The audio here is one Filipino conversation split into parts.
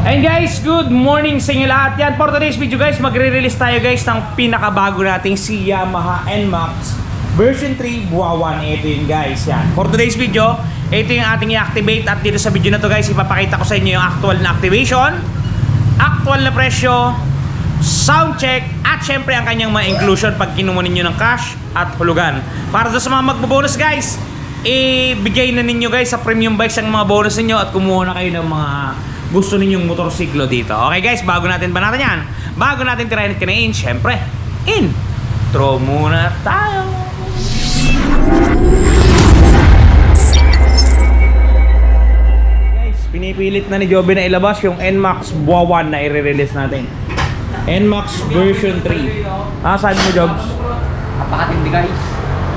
And guys, good morning sa inyo lahat. Yan, for today's video guys, magre-release tayo guys ng pinakabago nating si Yamaha NMAX version 3 buwawan. Ito yun guys, yan. For today's video, ito yung ating i-activate. At dito sa video na to guys, ipapakita ko sa inyo yung actual na activation, actual na presyo, sound check, at syempre ang kanyang mga inclusion pag kinuha ninyo ng cash at hulugan. Para doon sa mga magbobonus guys, ibigay na ninyo guys sa premium bikes ang mga bonus ninyo at kumuha na kayo ng mga gusto ninyong motorsiklo dito. Okay guys, bago natin yan, bago natin tirahin at kinain, syempre, intro muna tayo. Guys, pinipilit na ni Joby na ilabas yung NMAX buwawan na i-release natin. NMAX version 3. Sabi mo Jobs? Napakatindi guys.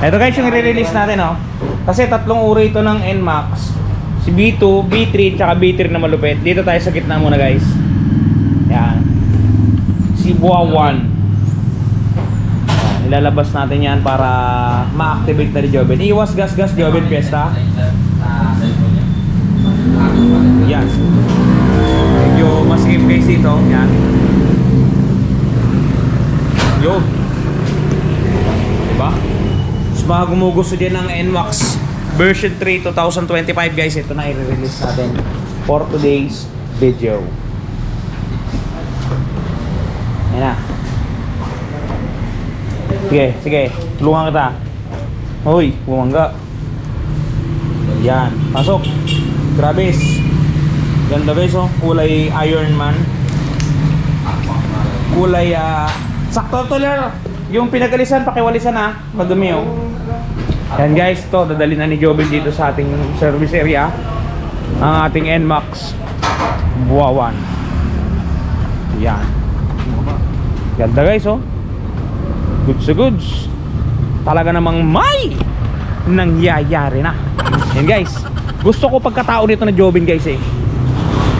Ito guys yung i-release natin, oh. Kasi tatlong uri ito ng NMAX. Si B2, B3, tsaka B3 na malupit. Dito tayo sa gitna muna guys. Yan. Si buwawan. Ilalabas natin yan para ma-activate na ni Joben. Iwas gas Joben Fiesta. Yan. Medyo masikip guys dito. Yan. Yo. Diba? Mas baka gumugusto din ng NMAX version 3 2025 guys. Ito na i-release natin for today's video. Ayan na. Sige, tulungan kita. Hoy, bumangga. Yan, pasok. Grabes. Ganda guys, oh. Kulay Iron Man. Kulay sakto tuloy. Yung pinagalisan, pakiwalisan ha. Madumi, oh. Yan guys, to dadalhin na ni Jobel dito sa ating service area ang ating NMAX buwawan. Yan. Ganda guys, oh. Goods to goods. Talaga namang may nangyayari na. Yan guys, gusto ko pagkatao nito na Jobel guys eh.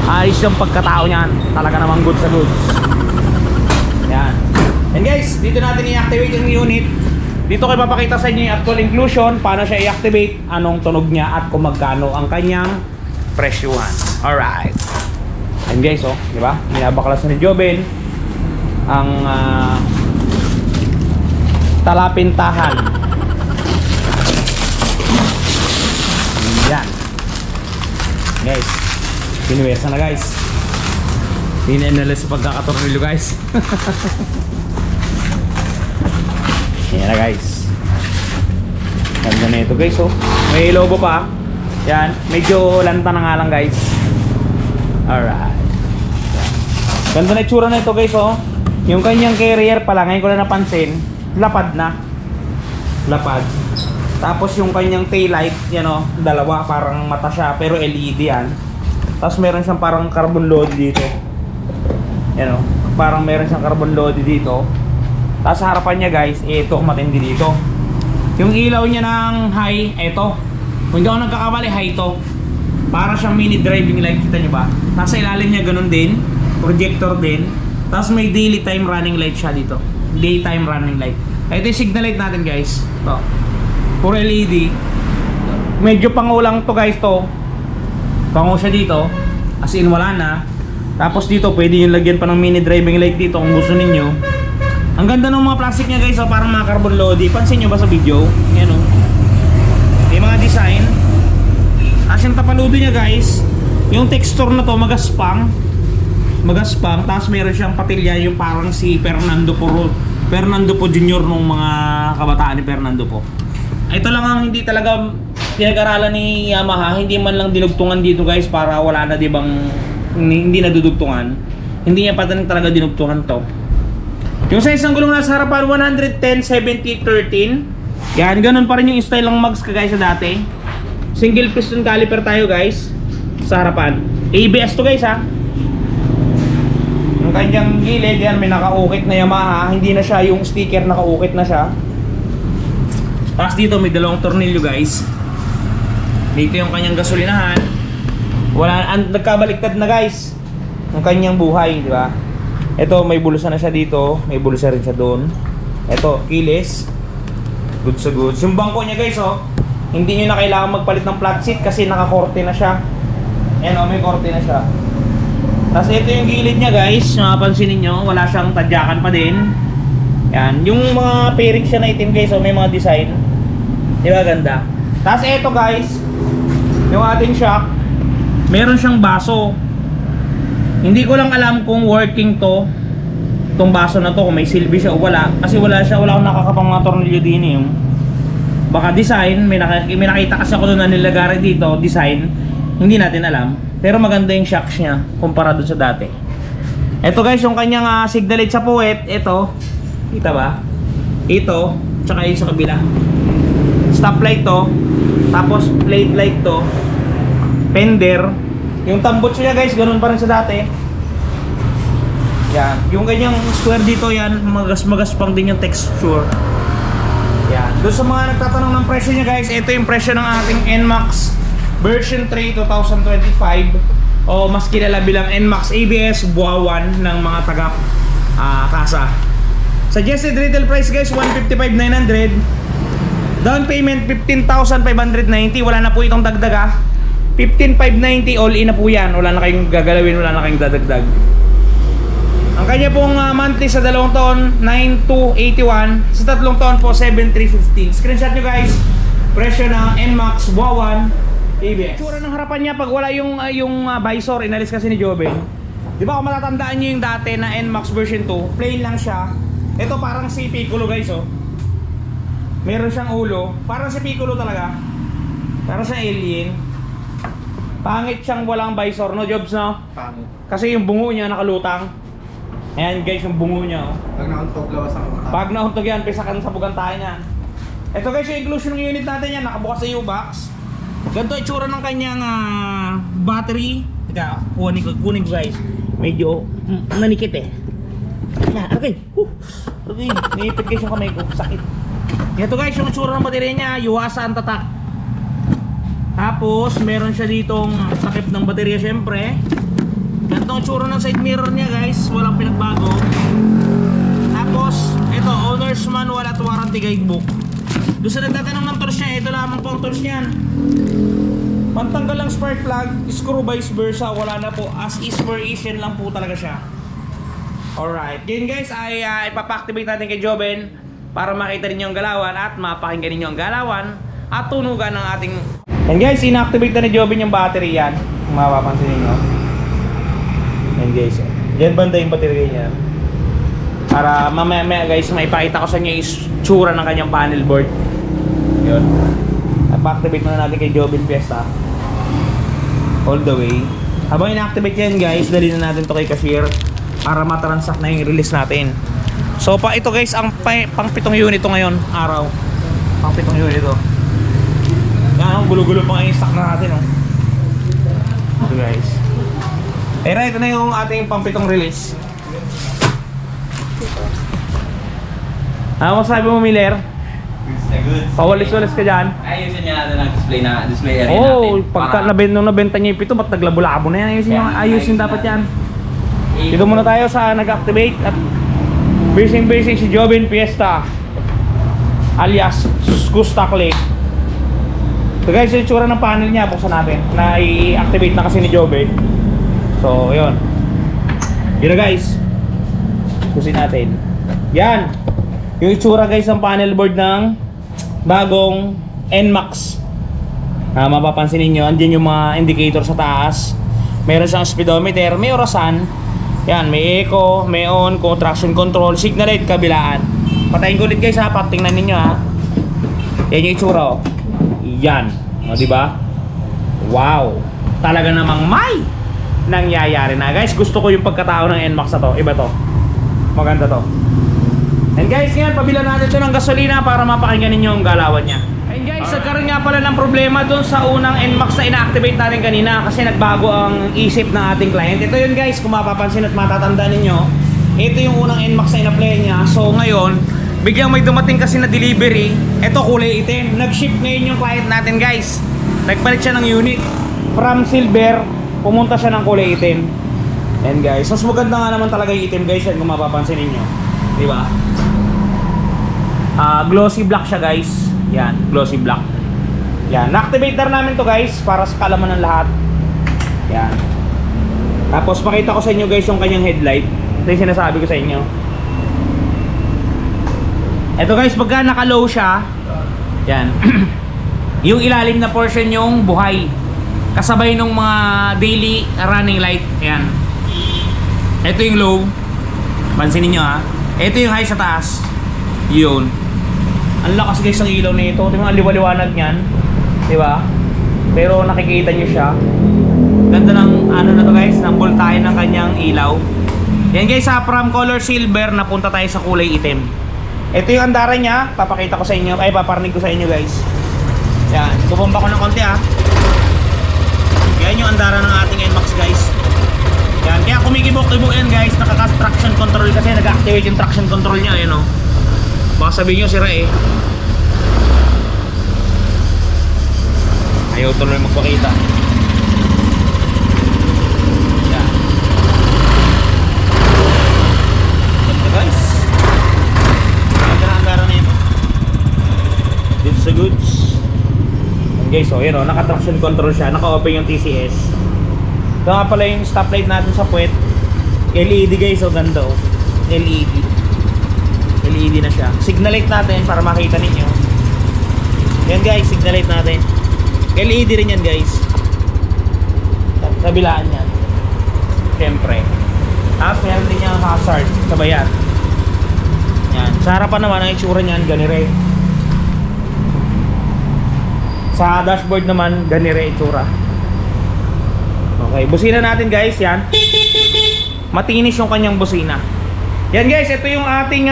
Ayos yung pagkatao niyan. Talaga namang goods to goods. Yan. Yan guys, dito natin i-activate yung unit. Dito ko ipapakita sa inyo yung actual inclusion, paano siya i-activate, anong tunog niya at kung magkano ang kanyang presyuhan. Alright. And guys, oh, di ba? Minabaklas ni Joben ang talapintahan. Yan. Guys, pinuwersa na guys. Pinanalas sa pagkakatornilyo guys. Yan na guys. Ganda na ito guys, oh. May logo pa. Yan, medyo lanta na nga lang guys. Alright. Ganda na itsura na ito guys, oh. Yung kanyang carrier pala, ngayon ko na napansin, lapad na. Lapad. Tapos yung kanyang taillight, yan oh, dalawa, parang mata siya, pero LED yan. Tapos meron siyang parang carbon load dito. Yan oh, parang meron siyang carbon load dito. Tapos sa harapan niya guys, ito matindi dito. Yung ilaw niya ng high, ito. Kung hindi ako nagkakamali, high ito. Para siyang mini driving light, kita nyo ba? Nasa ilalim niya ganun din, projector din. Tapos may daily time running light siya dito. Daytime running light. Ito yung signal light natin guys. Ito. Puro LED. Medyo pangulang to guys to. Pangu siya dito. As in wala na. Tapos dito pwede yung lagyan pa ng mini driving light dito kung gusto ninyo. Ang ganda ng mga plastic niya guys, oh, parang mga carbon lodi. Pansin nyo ba sa video? Yan oh. Yung mga design. As yung tapaludo niya guys, yung texture na to magaspang. Magaspang. Tapos meron siyang patilya yung parang si Fernando po Junior nung mga kabataan ni Fernando po. Ito lang ang hindi talaga pinag-aralan ni Yamaha. Hindi man lang dinugtungan dito guys para wala na dibang hindi na dudugtungan. Hindi niya pa talaga dinugtungan to. Yung size ng gulong nasa harapan 110, 70, 13. Yan, ganun pa rin yung style ng mags kagaya sa dati. Single piston caliper tayo guys sa harapan. ABS to guys ha. Yung kanyang gilid yan, may nakaukit na Yamaha. Hindi na siya yung sticker, nakaukit na siya. Tapos dito may dalawang tornilyo guys. Dito yung kanyang gasolinahan. Nagkabaliktad na guys yung kanyang buhay, di ba? Ito, may bulsa na siya dito. May bulsa rin siya doon. Ito, keyless. Good sa goods. Yung bangko niya guys, oh. Hindi nyo na kailangan magpalit ng flat seat kasi nakakorte na siya. Ayan, oh, may korte na siya. Tapos ito yung gilid niya guys, mapapansin niyo, wala siyang tadyakan pa din. Yan, yung mga fairing siya na itim guys, so may mga design. Di ba ganda? Tapos ito guys, yung ating shock, meron siyang baso. Hindi ko lang alam kung working to, itong baso na to, kung may silbi siya o wala. Kasi wala akong nakakapang mga tornilyo din eh. Baka design, may nakita kasi ako doon na nilagari dito, design, hindi natin alam. Pero maganda yung shocks niya kumpara doon sa dati. Ito guys, yung kanyang signal light sa puwet, ito. Kita ba? Ito, tsaka yung sa kabila. Stoplight to, tapos plate light to, fender. Yung tambutso niya guys, ganun pa rin sa dati. Yan, yung kanyang square dito yan, magas-magaspang din yung texture. Yan. Doon sa mga nagtatanong ng presyo niya guys, ito yung presyo ng ating NMAX version 3 2025 o mas kilala bilang NMAX ABS buhawan ng mga taga kasa. Suggested retail price guys 155,900. Down payment 15,590. Wala na po itong dagdag 15,590 all in na po yan. Wala na kayong gagalawin, wala na kayong dadagdag. Ang kanya pong monthly sa 2 taon 9,281, sa 3 taon po 7,315. Screenshot nyo guys. Presyo ng NMAX buhawan ABS. Tsura ng harapan niya pag wala yung visor, inalis kasi ni Joven. Di ba kung matatandaan nyo yung dati na NMAX version 2, plain lang siya. Ito parang si Piccolo guys oh. Meron siyang ulo, parang si Piccolo talaga. Parang siyang alien. Pangit siyang walang visor, no Jobs no? Pangit. Kasi yung bungo niya nakalutang. Ayan guys yung bungo niya oh. Pag nauntog, lawas ang utak. Pag nauntog yan, pisakan sa bugantahan niya. Ito guys yung inclusion ng unit natin yan, nakabukas sa U-box. Ganito itsura ng kanyang battery. Teka, kunin ko guys. Medyo nanikit eh. Okay. Okay, naipit guys yung kamay ko, sakit. Ito guys yung itsura ng baterya niya, Yuasa ang tatak. Tapos meron siya ditong takip ng baterya syempre. Ganito ang itsura ng side mirror niya guys, walang pinagbago. Tapos ito, owner's manual at warranty guidebook. Doon sa nagtatanong ng tools niya, ito lamang po ang tools niyan. Pantanggal lang spark plug, screw vice versa, wala na po. As is per Asian lang po talaga siya. Alright, yun guys ay ipapa-activate natin kay Joven para makita ninyo ang galawan at mapakinggan ninyo ang galawan at tunugan ng ating... And guys, ina-activate na ni Joven yung battery yan. Kung mapapansin ninyo. And guys, dyan banda yung battery niya. Para mamaya guys, maipakita ko sa inyo yung tsura ng kanyang panel board. Yun. Pa-activate muna natin kay Joven Fiesta. All the way. Habang ina-activate yan guys, dali na natin to kay cashier para matransact na yung release natin. So ito guys, ang pang 7 unit to ngayon, araw. Pang 7 unit to. Yan, gulo-gulo pa yung stock na natin. Ito guys. Ito na yung ating pang 7 release. Ano masabi mo Miller? Pawalis-walis ka dyan. Ayusin niya natin ang display area natin. Oo, pagka nabenta niya yung pito, ba't naglabo-labo na yan? Ayusin dapat yan. Dito muna tayo sa nag-activate at basing si Joven Fiesta alias Gustak Lake. So guys, yung itsura ng panel niya, buksan natin. Na i-activate na kasi ni Joven. So, yun. Yun na guys. Susin natin. Yan. Yung itsura guys ng panel board ng bagong NMAX. Mapapansin niyo, andyan yung mga indicator sa taas. Meron siyang speedometer, may orasan. Yan, may eco, may on, traction control, signal light, kabilaan. Patayin ko ulit guys ha, patingnan ninyo ha. Yan yung itsura oh. Yan, o diba? Wow, talaga namang may nangyayari na guys. Gusto ko yung pagkatao ng NMAX na to. Iba to, maganda to. And guys, ngayon pabila natin ito ng gasolina para mapakinggan ninyo ang galawan niya. And guys, nagkaroon nga pala ng problema doon sa unang NMAX na ina-activate natin kanina kasi nagbago ang isip ng ating client. Ito yun guys, kung mapapansin at matatanda ninyo, ito yung unang NMAX na ina-play niya. So ngayon, biglang may dumating kasi na delivery. Ito kulay itim. Nag-ship ngayon yung client natin guys. Nagpalit siya ng unit. From silver, pumunta siya ng kulay itim. And guys, mas maganda nga naman talaga yung itim guys yan kung mapapansin ninyo. Diba? Glossy black siya guys. Yan, glossy black. Yan, na-activate na namin to guys para sa kalaman ng lahat. Yan. Tapos pakita ko sa inyo guys yung kanyang headlight. Ito yung sinasabi ko sa inyo. Ito guys, pagka naka-low siya, yan. Yung ilalim na portion yung buhay. Kasabay nung mga daily running light. Yan. Ito yung low. Pansinin nyo ha. Ito yung high sa taas. Yun. Ang lakas guys ng ilaw na ito. Tingnan ang liwaliwanag niyan. Diba? Pero nakikita nyo siya. Ganda ng ano na to guys, ng voltahe ng kanyang ilaw. Yan guys, sa from color silver napunta tayo sa kulay itim. Ito yung andaran niya, papakita ko sa inyo, ay paparinig ko sa inyo guys. Yan, bubomba ko ng konti ha. Yan yung andaran ng ating NMAX guys. Yan, kaya kumikibok-ibok yan guys, nakaka-traction control kasi nag-activate yung traction control niya, ayun o. Baka sabihin nyo sira eh. Ayaw tuloy magpakita. Yan. Ganda guys. Ganda na andaran na ito. Dito sa goods. Yan guys, o yun o, naka-traction control siya, naka-open yung TCS. Ito nga pala yung stoplight natin sa puwet. LED guys, o ganda o. LED. LED na siya. Signal light natin para makita ninyo. Yan guys, signal light natin. LED rin yan guys. Kabilaan yan. Siyempre. Tapos meron din yung hazard. Sabayan. Yan. Sa harapan naman ang itsura niyan, ganire. Sa dashboard naman, ganire itsura. Okay, busina natin guys, yan. Matinis yung kanyang busina. Yan guys, ito yung ating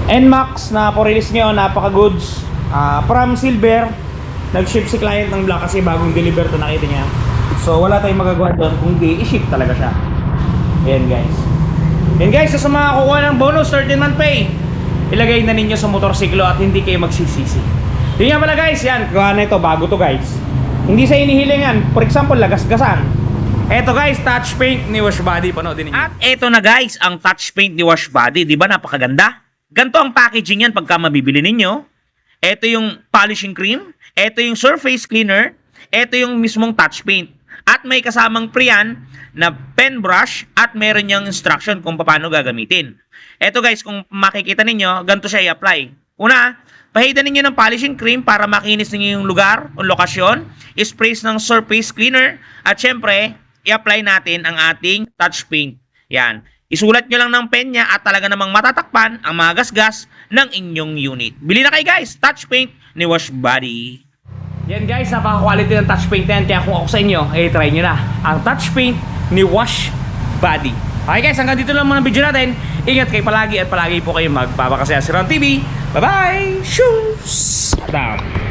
NMAX na po-release nyo, napaka-goods. From silver, nag-ship si client ng black kasi bagong deliver to, nakita niya. So wala tayong magagawa doon kung di i-ship talaga siya. Yan guys. Yan guys, sa mga kukuha ng bonus 13-month pay, ilagay na ninyo sa motorsiklo at hindi kayo magsisisi. Yun nga pala guys, yan, kuha na ito, bago to guys. Hindi sa inihilingan, for example, lagas-gasan. Eto guys, touch paint ni Wash Body, panoodin ninyo. At eto na guys, ang touch paint ni Wash Body, di ba napakaganda? Ganto ang packaging yan pagka mabibili ninyo. Eto yung polishing cream, eto yung surface cleaner, eto yung mismong touch paint. At may kasamang pre-yan na pen brush at meron niyang instruction kung paano gagamitin. Eto guys, kung makikita ninyo, ganito siya i-apply. Una, pahidan ninyo ng polishing cream para makinis ninyo yung lugar o lokasyon. Sprays ng surface cleaner. At syempre, i-apply natin ang ating touch paint. Yan. Isulat nyo lang ng pen niya at talaga namang matatakpan ang mga gasgas ng inyong unit. Bili na kayo guys, touch paint ni Wash Body. Yan guys, napaka-quality ng touch paint yan. Kaya kung ako sa inyo, try nyo na ang touch paint ni Wash Body. Okay guys, hanggang dito lang muna ang video natin. Ingat kayo palagi at palagi po kayo magpapakasaya sa Ron TV. Bye-bye! Shoes! Down!